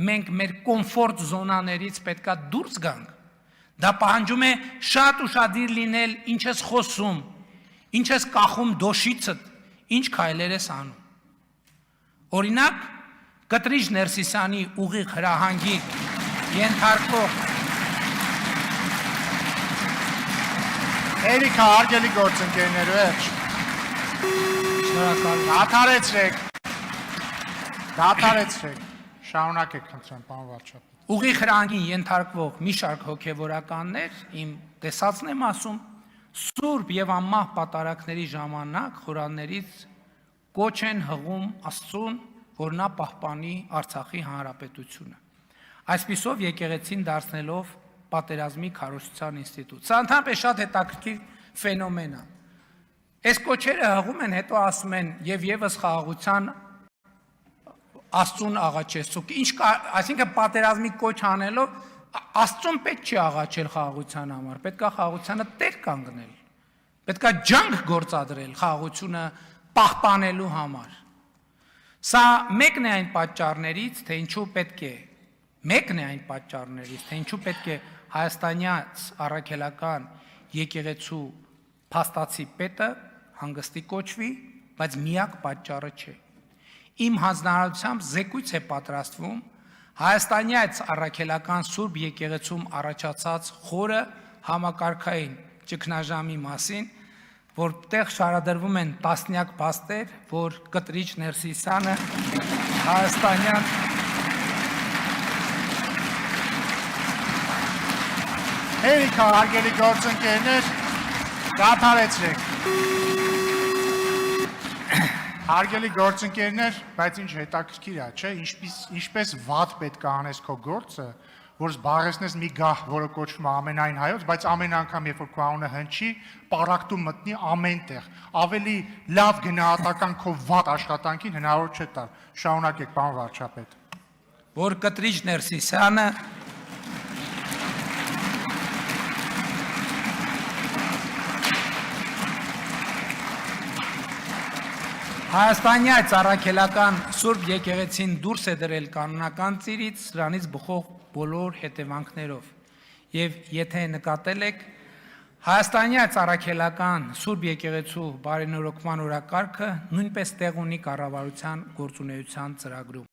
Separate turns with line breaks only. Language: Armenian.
մենք մեր կոմֆորտ զոնաներից պետքա դուրս գանք։ Դա պահանջում է շատ ուշադիր լինել, ինչ ես խոսում, ինչ ես կախում դոշիցդ, ինչ քայլեր ես անում։ Օրինակ, Կտրիչ Ներսիսյանի ուղիղ հրահանգի ենթարկվող
Էրիկա, հարգելի գործընկերներ, վերջ։ Դադարեցրեք, շարունակեք, խնդրեմ, պարոն վարչապետ։
Ուղիղ հրահանգին ենթարկվող մի շարք հոգևորականներ, իմ տեսածն եմ ասում, սուրբ եւ անմահ պատարակների ժամանակ խորաններից կոչ են հղում Աստծուն, որ նա պահպանի Արցախի հանրապետությունը։ Այսպիսով եկեղեցին դարձնելով պատերազմի քարոզչության ինստիտուտ։ Սա ընդհանրապես շատ հետաքրքիր ֆենոմեն է։ Այս կոչերը հղում են, հետո ասում են եւ եւս խաղաղության Աստծուն աղաչեցուկ, այսինքն պատերազմի կոչ անելով, Աստծուն պետք չի աղաչել խաղաղության համար, պետք է խաղաղությանը տեր կանգնել, պետք է ջանք գործադրել խաղաղությունը պահպանելու համար։ Սա մեկն է այն պատճառներից, թե ինչու պետք է հայաստանյաց առաքելական եկեղեցու փաստացի պետը հանգստի կոչվի, բայց միակ պատճառը չէ։ Իմ հանձնարարությամբ զեկույց է պատրաստվում հայաստանյաց առաքելական Սուրբ եկեղեցում առաջացած խորը համակարգային ճգնաժամի մասին, որտեղ շարադրվում են տասնյակ փաստեր, որ Կտրիչ Ներսիսյանը հայաստանյան
Էրիկա, հարգելի գործընկերներ, դադարեցրեք։ Հարգելի գործընկերներ, բայց ինչ հետաքրքիր է, չէ, ինչպես վատ պետք է անես քո գործը, որ զբաղեցնես մի գահ, որը կոչվում է ամենայն հայոց, բայց ամեն անգամ, երբ որ քո անունը հնչի, պարակտում մտնի ամեն տեղ։ Ավելի լավ գնահատական քո վատ աշխատանքին հնարավոր չէ տալ։ Շարունակեք, պարոն վարչապետ։
Որ Կտրիչ Ներսիսյանը հայաստանյաց առաքելական Սուրբ եկեղեցին դուրս է դրել կանոնական ծիրից, սրանից բխող բոլոր հետևանքներով։ Եվ եթե նկատել եք, հայաստանյաց առաքելական Սուրբ եկեղեցու բարենորոգման օրակարգը նույնպես տեղ ունի կառավարության գործունեության ծրագրում։